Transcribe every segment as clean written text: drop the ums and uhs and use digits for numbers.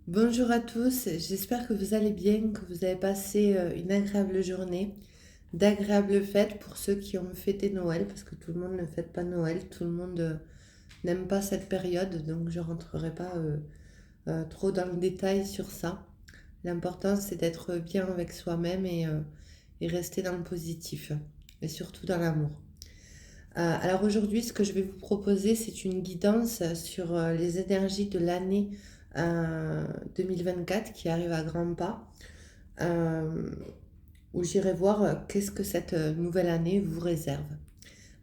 Bonjour à tous, j'espère que vous allez bien, que vous avez passé une agréable journée, d'agréables fêtes pour ceux qui ont fêté Noël, parce que tout le monde ne fête pas Noël, tout le monde n'aime pas cette période, donc je ne rentrerai pas trop dans le détail sur ça. L'important c'est d'être bien avec soi-même et rester dans le positif, et surtout dans l'amour. Alors aujourd'hui, ce que je vais vous proposer, c'est une guidance sur les énergies de l'année 2024 qui arrive à grands pas, euh, où j'irai voir qu'est-ce que cette nouvelle année vous réserve,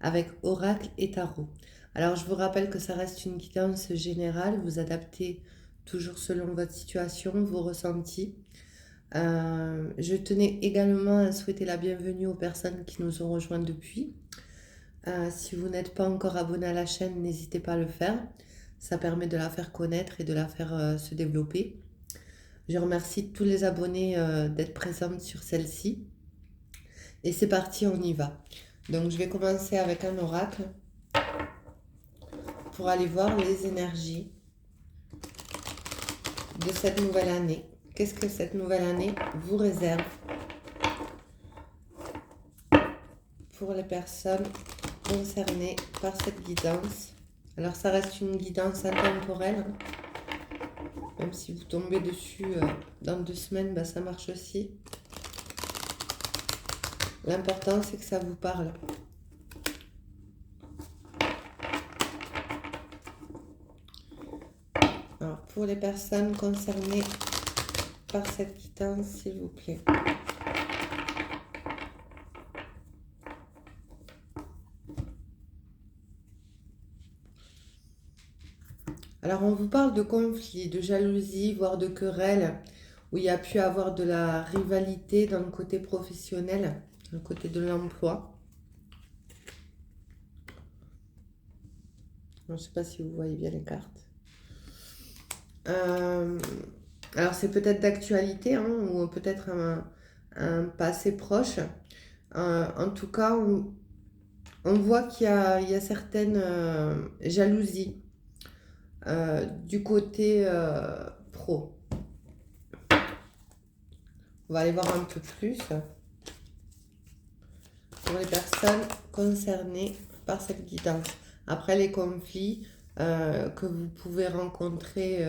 avec oracle et tarot. Alors je vous rappelle que ça reste une guidance générale, vous adaptez toujours selon votre situation, vos ressentis. Je tenais également à souhaiter la bienvenue aux personnes qui nous ont rejoints depuis. Si vous n'êtes pas encore abonné à la chaîne, n'hésitez pas à le faire. Ça permet de la faire connaître et de la faire se développer. Je remercie tous les abonnés d'être présents sur celle-ci. Et c'est parti, on y va. Donc je vais commencer avec un oracle pour aller voir les énergies de cette nouvelle année. Qu'est-ce que cette nouvelle année vous réserve pour les personnes concernées par cette guidance? Alors ça reste une guidance intemporelle. Même si vous tombez dessus dans 2 semaines, bah, ça marche aussi. L'important, c'est que ça vous parle. Alors, pour les personnes concernées par cette guidance, s'il vous plaît. Alors, on vous parle de conflits, de jalousie, voire de querelles, où il y a pu avoir de la rivalité dans le côté professionnel, dans le côté de l'emploi. Je ne sais pas si vous voyez bien les cartes. Alors, c'est peut-être d'actualité, hein, ou peut-être un passé proche. En tout cas, on voit qu'il y a certaines jalousies du côté pro. On va aller voir un peu plus pour les personnes concernées par cette guidance. Après, les conflits que vous pouvez rencontrer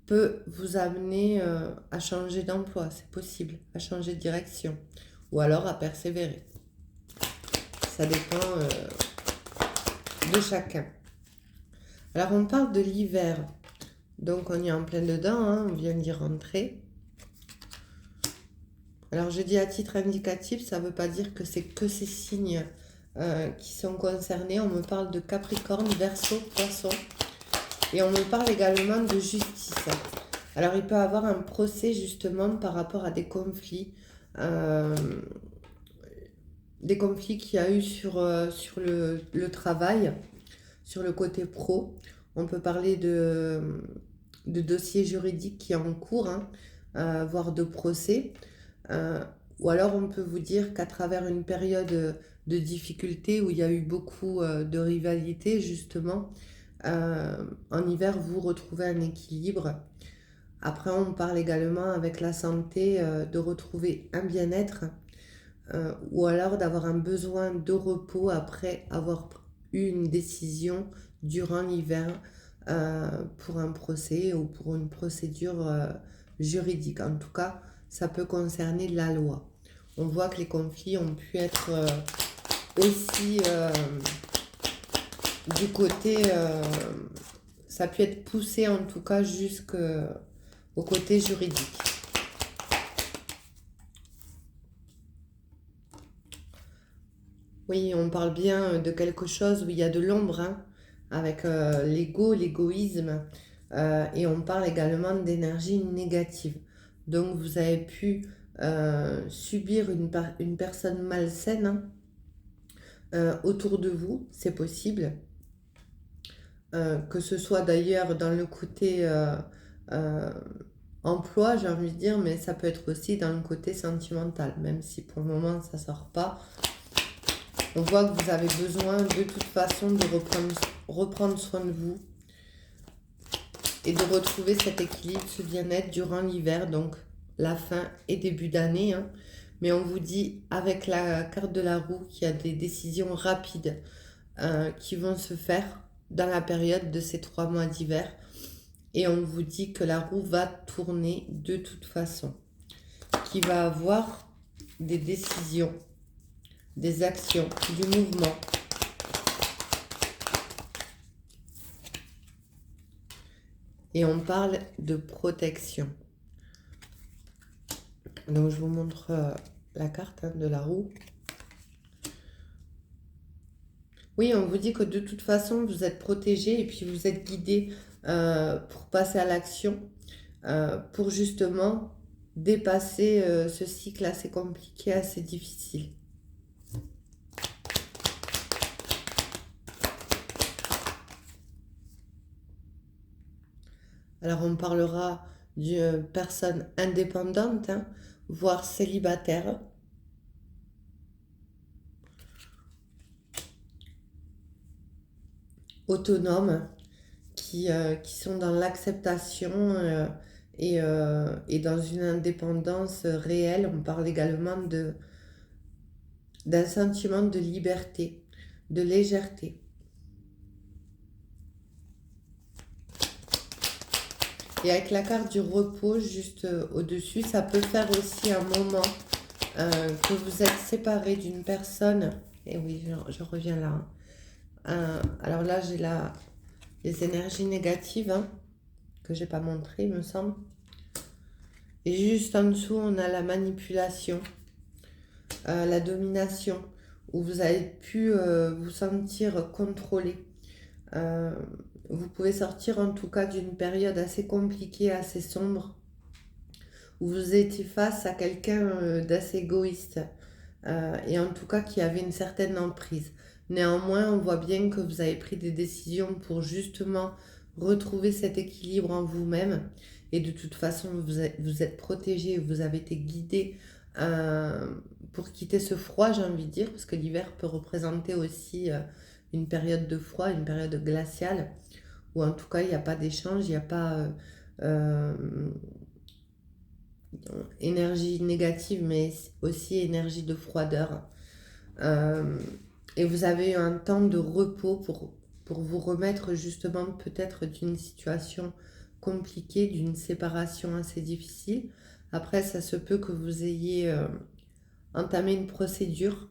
peut vous amener à changer d'emploi, c'est possible, à changer de direction, ou alors à persévérer. Ça dépend de chacun. Alors on parle de l'hiver, donc on est en plein dedans, hein, on vient d'y rentrer. Alors je dis à titre indicatif, ça ne veut pas dire que c'est que ces signes qui sont concernés. On me parle de Capricorne, Verseau, Poisson, et on me parle également de justice. Alors il peut y avoir un procès justement par rapport à des conflits qu'il y a eu sur le travail, sur le côté pro. On peut parler de dossiers juridiques qui sont en cours, hein, voire de procès. Ou alors on peut vous dire qu'à travers une période de difficulté où il y a eu beaucoup de rivalité, justement, en hiver, vous retrouvez un équilibre. Après, on parle également avec la santé de retrouver un bien-être ou alors d'avoir un besoin de repos après avoir eu une décision durant l'hiver pour un procès ou pour une procédure juridique. En tout cas, ça peut concerner la loi. On voit que les conflits ont pu être aussi du côté, ça a pu être poussé en tout cas jusqu'au côté juridique. Oui, on parle bien de quelque chose où il y a de l'ombre, hein, avec l'ego, l'égoïsme, et on parle également d'énergie négative. Donc vous avez pu subir une personne malsaine, hein, autour de vous, c'est possible. Que ce soit d'ailleurs dans le côté emploi, j'ai envie de dire, mais ça peut être aussi dans le côté sentimental, même si pour le moment ça sort pas. On voit que vous avez besoin de toute façon de reprendre soin de vous. et de retrouver cet équilibre, ce bien-être durant l'hiver, donc la fin et début d'année, hein. Mais on vous dit avec la carte de la roue qu'il y a des décisions rapides qui vont se faire dans la période de ces 3 mois d'hiver. Et on vous dit que la roue va tourner de toute façon, qu'il va avoir des décisions, des actions, du mouvement. Et on parle de protection. Donc je vous montre la carte de la roue. Oui, on vous dit que de toute façon, vous êtes protégé et puis vous êtes guidé pour passer à l'action, pour justement dépasser ce cycle assez compliqué, assez difficile. Alors on parlera d'une personne indépendante, hein, voire célibataire. Autonomes, qui sont dans l'acceptation et dans une indépendance réelle. On parle également d'un sentiment de liberté, de légèreté. Et avec la carte du repos juste au-dessus, ça peut faire aussi un moment que vous êtes séparé d'une personne. Et oui, je reviens là. Alors là, j'ai les énergies négatives que j'ai pas montrées, il me semble. Et juste en dessous, on a la manipulation, la domination, où vous avez pu vous sentir contrôlé. Vous pouvez sortir en tout cas d'une période assez compliquée, assez sombre, où vous étiez face à quelqu'un d'assez égoïste, et en tout cas qui avait une certaine emprise. Néanmoins, on voit bien que vous avez pris des décisions pour justement retrouver cet équilibre en vous-même. Et de toute façon, vous êtes protégé, vous avez été guidé pour quitter ce froid, j'ai envie de dire, parce que l'hiver peut représenter aussi une période de froid, une période glaciale, où en tout cas, il n'y a pas d'échange, il n'y a pas énergie négative, mais aussi énergie de froideur. Et vous avez eu un temps de repos pour vous remettre justement peut-être d'une situation compliquée, d'une séparation assez difficile. Après, ça se peut que vous ayez entamé une procédure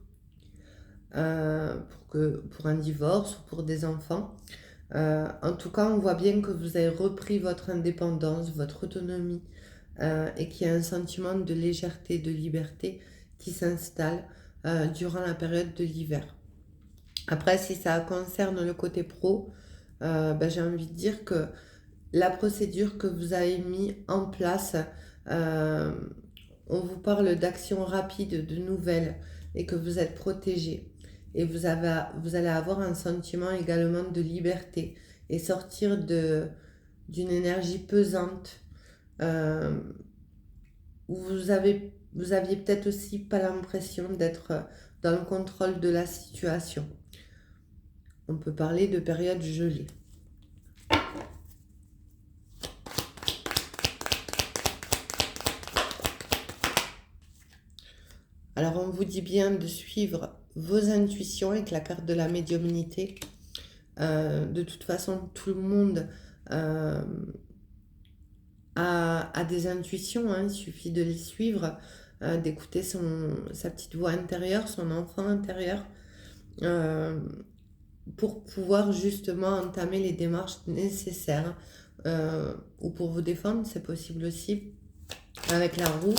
pour un divorce ou pour des enfants. En tout cas, on voit bien que vous avez repris votre indépendance, votre autonomie, et qu'il y a un sentiment de légèreté, de liberté qui s'installe durant la période de l'hiver. Après, si ça concerne le côté pro, j'ai envie de dire que la procédure que vous avez mis en place, on vous parle d'actions rapides, de nouvelles, et que vous êtes protégé. Et vous allez avoir un sentiment également de liberté et sortir d'une énergie pesante où vous aviez peut-être aussi pas l'impression d'être dans le contrôle de la situation. On peut parler de période gelée. Alors on vous dit bien de suivre vos intuitions avec la carte de la médiumnité. De toute façon, tout le monde a des intuitions, hein, il suffit de les suivre, d'écouter sa petite voix intérieure, son enfant intérieur, pour pouvoir justement entamer les démarches nécessaires, ou pour vous défendre, c'est possible aussi, avec la roue.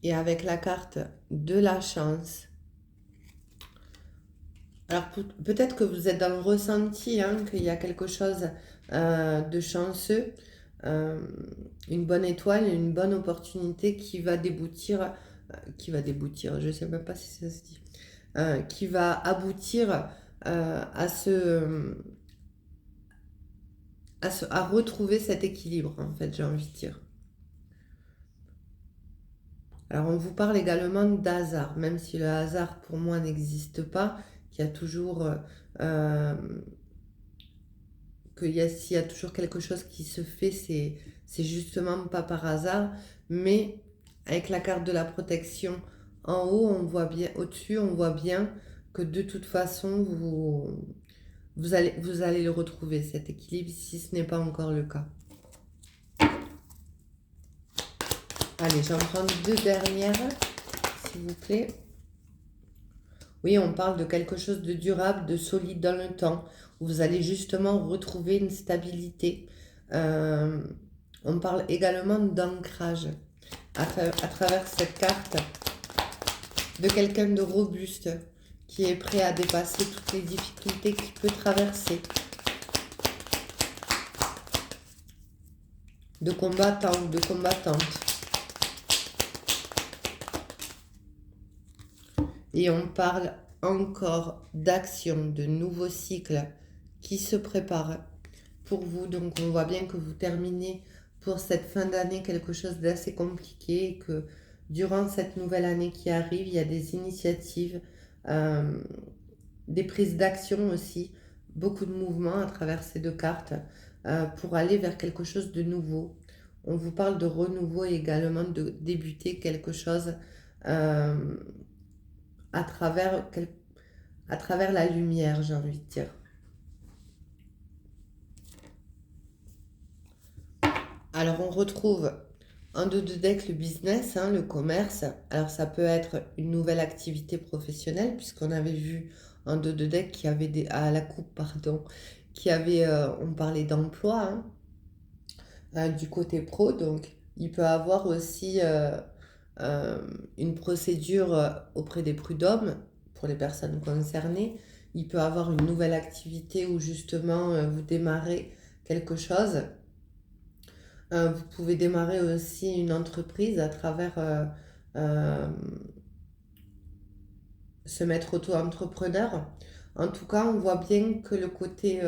Et avec la carte de la chance. Alors peut-être que vous êtes dans le ressenti, qu'il y a quelque chose de chanceux, une bonne étoile, une bonne opportunité qui va déboutir, je ne sais même pas si ça se dit, qui va aboutir à retrouver cet équilibre, en fait, j'ai envie de dire. Alors on vous parle également d'hasard, même si le hasard pour moi n'existe pas, qu'il y a toujours, s'il y a toujours quelque chose qui se fait, c'est justement pas par hasard, mais avec la carte de la protection en haut, on voit bien, au-dessus, on voit bien que de toute façon, vous allez le retrouver, cet équilibre, si ce n'est pas encore le cas. Allez, j'en prends deux dernières, s'il vous plaît. Oui, on parle de quelque chose de durable, de solide dans le temps, où vous allez justement retrouver une stabilité. On parle également d'ancrage à travers cette carte, de quelqu'un de robuste, qui est prêt à dépasser toutes les difficultés qu'il peut traverser. De combattant ou de combattante. Et on parle encore d'action, de nouveaux cycles qui se préparent pour vous. Donc on voit bien que vous terminez pour cette fin d'année quelque chose d'assez compliqué et que durant cette nouvelle année qui arrive, il y a des initiatives, des prises d'action aussi, beaucoup de mouvements à travers ces deux cartes pour aller vers quelque chose de nouveau. On vous parle de renouveau et également de débuter quelque chose à travers la lumière, j'ai envie de dire. Alors, on retrouve en dos de deck le business, le commerce. Alors, ça peut être une nouvelle activité professionnelle, puisqu'on avait vu en dos de deck qu'il y avait à la coupe, pardon, on parlait d'emploi du côté pro. Donc, il peut avoir aussi une procédure auprès des prud'hommes pour les personnes concernées. Il peut avoir une nouvelle activité où justement vous démarrez quelque chose. Vous pouvez démarrer aussi une entreprise à travers se mettre auto-entrepreneur. En tout cas, on voit bien que le côté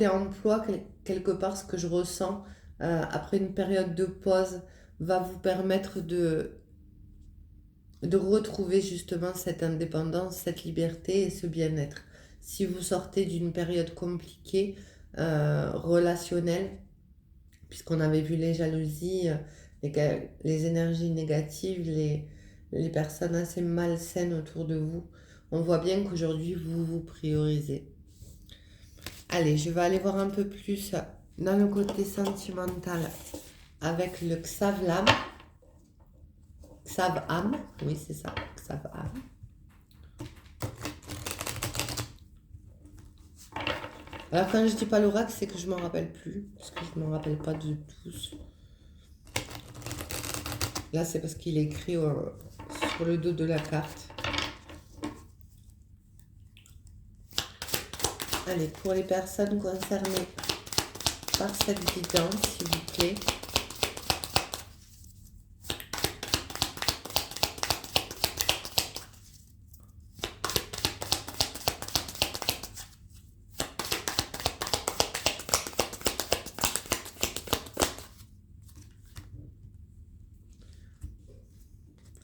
emploi, quelque part, ce que je ressens après une période de pause, va vous permettre de retrouver justement cette indépendance, cette liberté et ce bien-être. Si vous sortez d'une période compliquée, relationnelle, puisqu'on avait vu les jalousies, les énergies négatives, les personnes assez malsaines autour de vous, on voit bien qu'aujourd'hui, vous vous priorisez. Allez, je vais aller voir un peu plus dans le côté sentimental avec le Xavlam. Xav-Am, oui c'est ça, Xav-Am. Alors quand je dis pas l'oracle, c'est que je m'en rappelle plus, parce que je m'en rappelle pas de tous. Là c'est parce qu'il est écrit sur le dos de la carte. Allez, pour les personnes concernées par cette guidance, s'il vous plaît.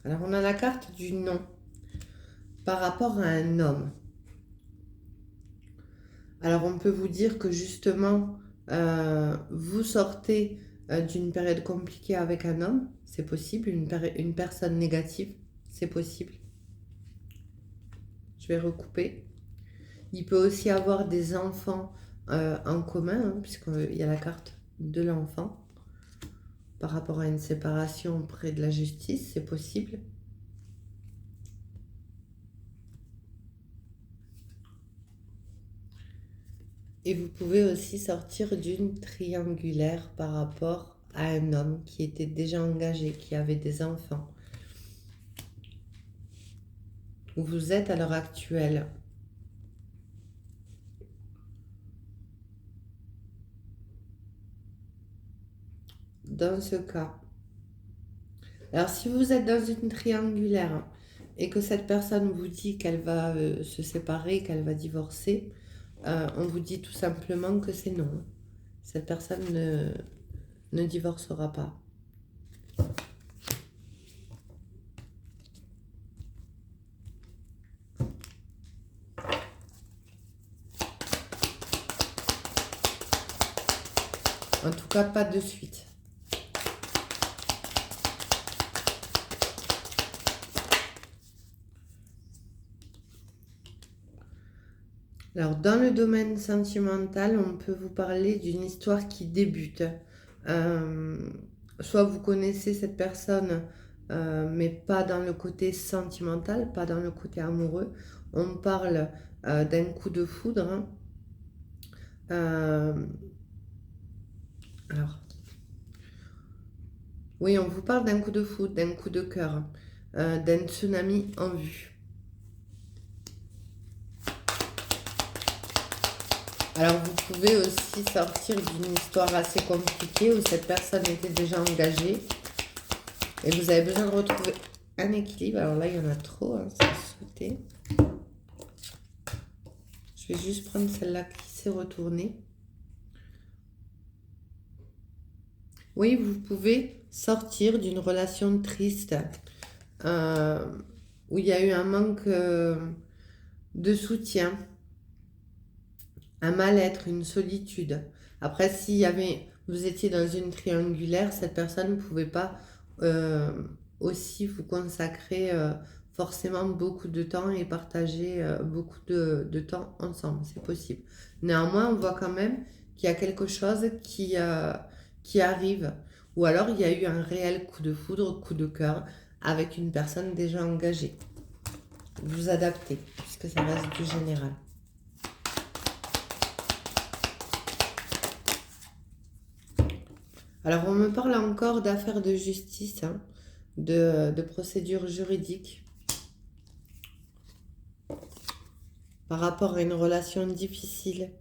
Alors, on a la carte du non par rapport à un homme. Alors, on peut vous dire que justement, vous sortez d'une période compliquée avec un homme, c'est possible, une personne négative, c'est possible. Je vais recouper. Il peut aussi avoir des enfants en commun, puisqu'il y a la carte de l'enfant. Par rapport à une séparation près de la justice, c'est possible. Et vous pouvez aussi sortir d'une triangulaire par rapport à un homme qui était déjà engagé, qui avait des enfants. Où vous êtes à l'heure actuelle. Dans ce cas, alors si vous êtes dans une triangulaire et que cette personne vous dit qu'elle va se séparer, qu'elle va divorcer, on vous dit tout simplement que c'est non. Cette personne ne divorcera pas. En tout cas, pas de suite. Alors, dans le domaine sentimental, on peut vous parler d'une histoire qui débute. Soit vous connaissez cette personne, mais pas dans le côté sentimental, pas dans le côté amoureux. On parle d'un coup de foudre, hein. Alors, oui, on vous parle d'un coup de foudre, d'un coup de cœur, d'un tsunami en vue. Alors, vous pouvez aussi sortir d'une histoire assez compliquée où cette personne était déjà engagée et vous avez besoin de retrouver un équilibre. Alors là, il y en a trop, hein, c'est sauté. Je vais juste prendre celle-là qui s'est retournée. Oui, vous pouvez sortir d'une relation triste où il y a eu un manque de soutien, un mal-être, une solitude. Après, vous étiez dans une triangulaire, cette personne ne pouvait pas aussi vous consacrer forcément beaucoup de temps et partager beaucoup de temps ensemble. C'est possible. Néanmoins, on voit quand même qu'il y a quelque chose qui arrive. Ou alors, il y a eu un réel coup de foudre, coup de cœur avec une personne déjà engagée. Vous adaptez, puisque ça reste du général. Alors, on me parle encore d'affaires de justice, hein, de procédures juridiques par rapport à une relation difficile.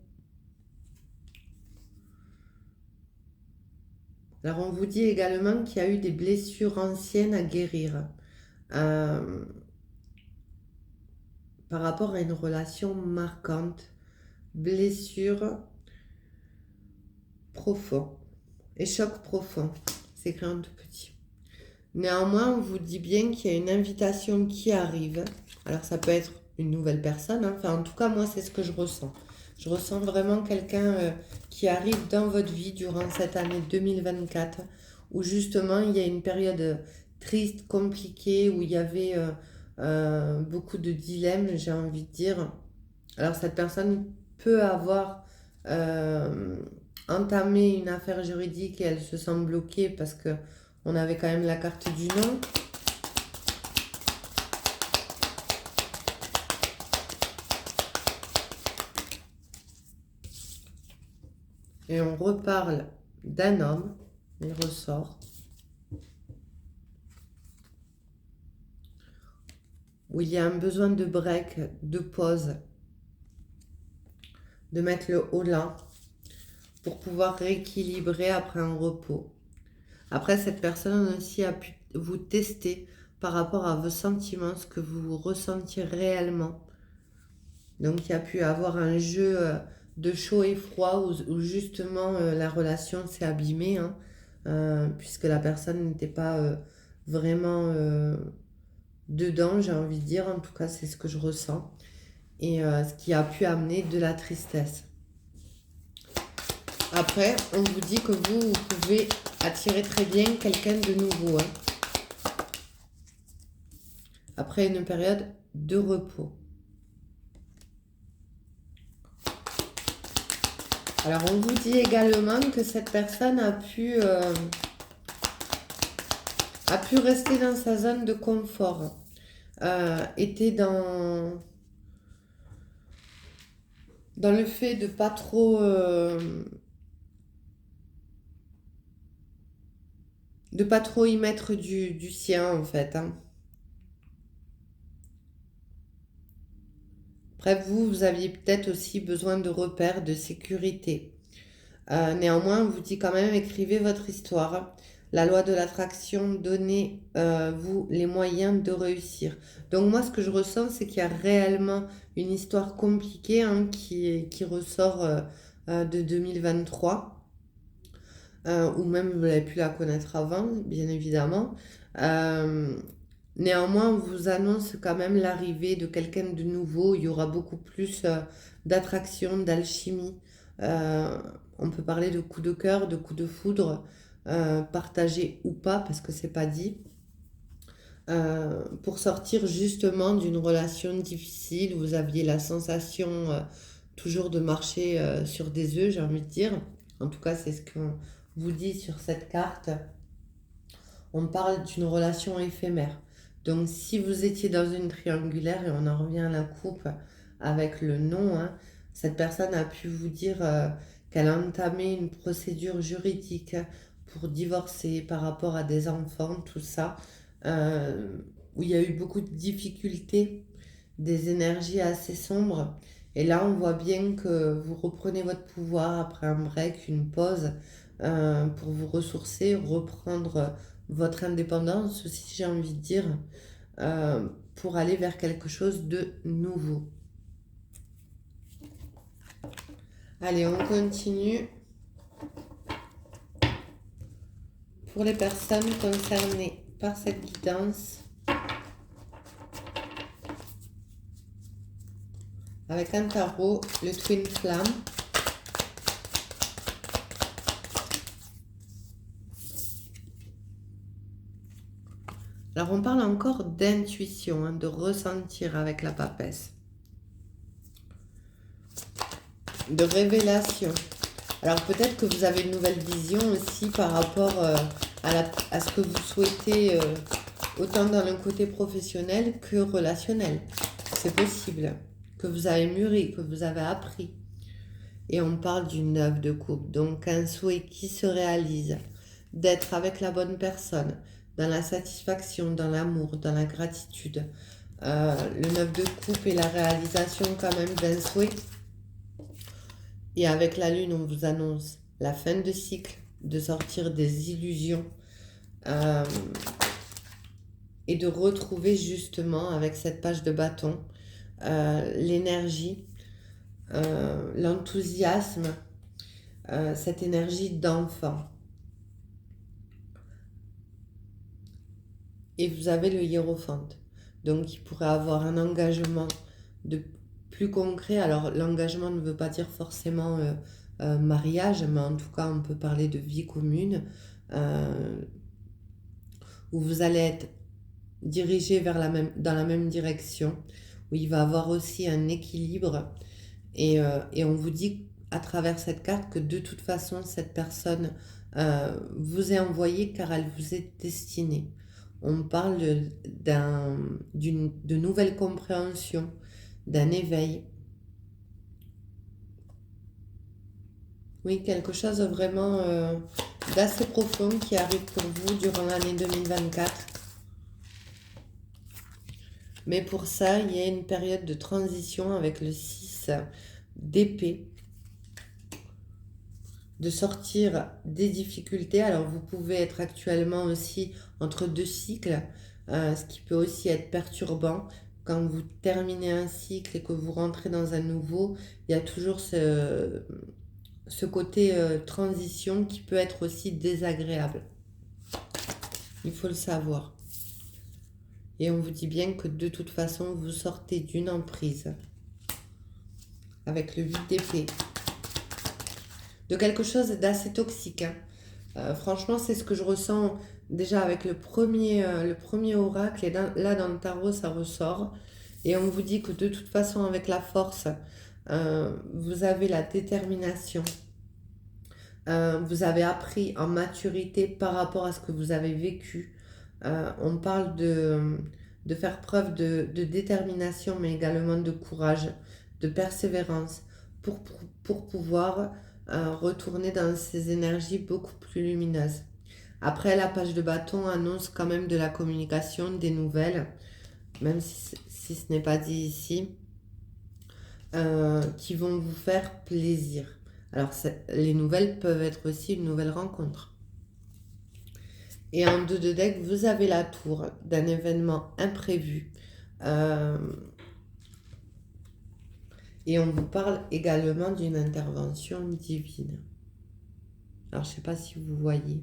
Alors, on vous dit également qu'il y a eu des blessures anciennes à guérir par rapport à une relation marquante, blessure profonde et choc profond. C'est écrit en tout petit. Néanmoins, on vous dit bien qu'il y a une invitation qui arrive. Alors, ça peut être une nouvelle personne, hein. Enfin, en tout cas, moi, c'est ce que je ressens. Je ressens vraiment quelqu'un qui arrive dans votre vie durant cette année 2024, où justement, il y a une période triste, compliquée, où il y avait beaucoup de dilemmes, j'ai envie de dire. Alors, cette personne peut avoir entamé une affaire juridique et elle se sent bloquée parce que on avait quand même la carte du non. Et on reparle d'un homme, il ressort, où il y a un besoin de break, de pause, de mettre le haut là pour pouvoir rééquilibrer après un repos. Après, cette personne aussi a pu vous tester par rapport à vos sentiments, ce que vous ressentiez réellement. Donc, il y a pu avoir un jeu de chaud et froid où justement la relation s'est abîmée, hein, puisque la personne n'était pas vraiment dedans, j'ai envie de dire. En tout cas, c'est ce que je ressens. Et ce qui a pu amener de la tristesse. Après, on vous dit que vous pouvez attirer très bien quelqu'un de nouveau, hein, après une période de repos. Alors, on vous dit également que cette personne a pu rester dans sa zone de confort, était dans le fait de pas trop y mettre du sien, en fait, hein. Après, vous aviez peut-être aussi besoin de repères, de sécurité. Néanmoins, on vous dit quand même, écrivez votre histoire. La loi de l'attraction, donnez-vous les moyens de réussir. Donc moi, ce que je ressens, c'est qu'il y a réellement une histoire compliquée, hein, qui ressort de 2023. Ou même vous avez pu la connaître avant, bien évidemment. Néanmoins, on vous annonce quand même l'arrivée de quelqu'un de nouveau. Il y aura beaucoup plus d'attraction, d'alchimie, On peut parler de coups de cœur, de coups de foudre, partagés ou pas, parce que c'est pas dit. Pour sortir justement d'une relation difficile, vous aviez la sensation toujours de marcher sur des œufs, j'ai envie de dire. En tout cas, c'est ce qu'on vous dit sur cette carte. On parle d'une relation éphémère. Donc, si vous étiez dans une triangulaire, et on en revient à la coupe avec le nom, hein, cette personne a pu vous dire qu'elle a entamé une procédure juridique pour divorcer par rapport à des enfants, tout ça, euh, où il y a eu beaucoup de difficultés, des énergies assez sombres. Et là, on voit bien que vous reprenez votre pouvoir après un break, une pause, pour vous ressourcer, reprendre votre indépendance aussi, j'ai envie de dire, pour aller vers quelque chose de nouveau. Allez, on continue. Pour les personnes concernées par cette guidance, avec un tarot, le Twin Flamme. Alors, on parle encore d'intuition, hein, de ressentir avec la papesse. De révélation. Alors, peut-être que vous avez une nouvelle vision aussi par rapport à ce que vous souhaitez, autant dans le côté professionnel que relationnel. C'est possible que vous avez mûri, que vous avez appris. Et on parle d'une œuvre de couple, donc un souhait qui se réalise, d'être avec la bonne personne, dans la satisfaction, dans l'amour, dans la gratitude. Le 9 de coupe est la réalisation quand même d'un souhait. Et avec la lune, on vous annonce la fin de cycle, de sortir des illusions et de retrouver justement avec cette page de bâton l'énergie, l'enthousiasme, cette énergie d'enfant. Et vous avez le hiérophante. Donc, il pourrait avoir un engagement de plus concret. Alors, l'engagement ne veut pas dire forcément mariage, mais en tout cas, on peut parler de vie commune, où vous allez être dirigé dans la même direction, où il va avoir aussi un équilibre. Et on vous dit à travers cette carte que de toute façon, cette personne vous est envoyée car elle vous est destinée. On parle de nouvelles compréhensions, d'un éveil. Oui, quelque chose vraiment d'assez profond qui arrive pour vous durant l'année 2024. Mais pour ça, il y a une période de transition avec le 6 d'épée, de sortir des difficultés. Alors, vous pouvez être actuellement aussi entre deux cycles, ce qui peut aussi être perturbant. Quand vous terminez un cycle et que vous rentrez dans un nouveau, il y a toujours ce côté transition qui peut être aussi désagréable. Il faut le savoir. Et on vous dit bien que de toute façon, vous sortez d'une emprise avec le 8 d'épée. De quelque chose d'assez toxique. Hein. Franchement, c'est ce que je ressens déjà avec le premier oracle. Et là, dans le tarot, ça ressort. Et on vous dit que de toute façon, avec la force, vous avez la détermination. Vous avez appris en maturité par rapport à ce que vous avez vécu. On parle de faire preuve de détermination, mais également de courage, de persévérance pour pouvoir retourner dans ces énergies beaucoup plus lumineuses. Après, la page de bâton annonce quand même de la communication, des nouvelles, même si ce n'est pas dit ici, qui vont vous faire plaisir. Alors, les nouvelles peuvent être aussi une nouvelle rencontre. Et en 2 de deck, vous avez la tour d'un événement imprévu. Et on vous parle également d'une intervention divine. Alors, je ne sais pas si vous voyez.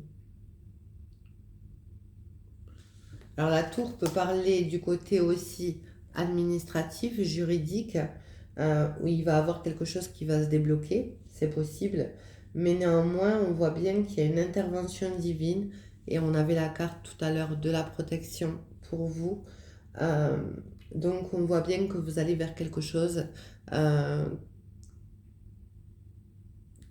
Alors, la tour peut parler du côté aussi administratif, juridique, où il va avoir quelque chose qui va se débloquer, c'est possible. Mais néanmoins, on voit bien qu'il y a une intervention divine et on avait la carte tout à l'heure de la protection pour vous. Euh, donc on voit bien que vous allez vers quelque chose euh,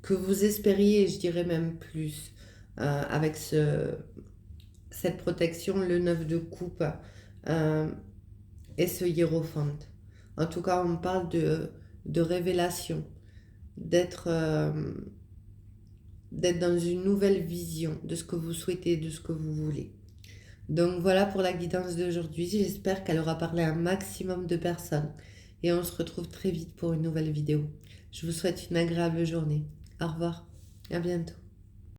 que vous espériez, je dirais même plus, avec cette protection, le 9 de coupe euh, et ce hiérophante. En tout cas, on parle de révélation, d'être d'être dans une nouvelle vision de ce que vous souhaitez, de ce que vous voulez. Donc voilà pour la guidance d'aujourd'hui. J'espère qu'elle aura parlé à un maximum de personnes. Et on se retrouve très vite pour une nouvelle vidéo. Je vous souhaite une agréable journée. Au revoir. À bientôt.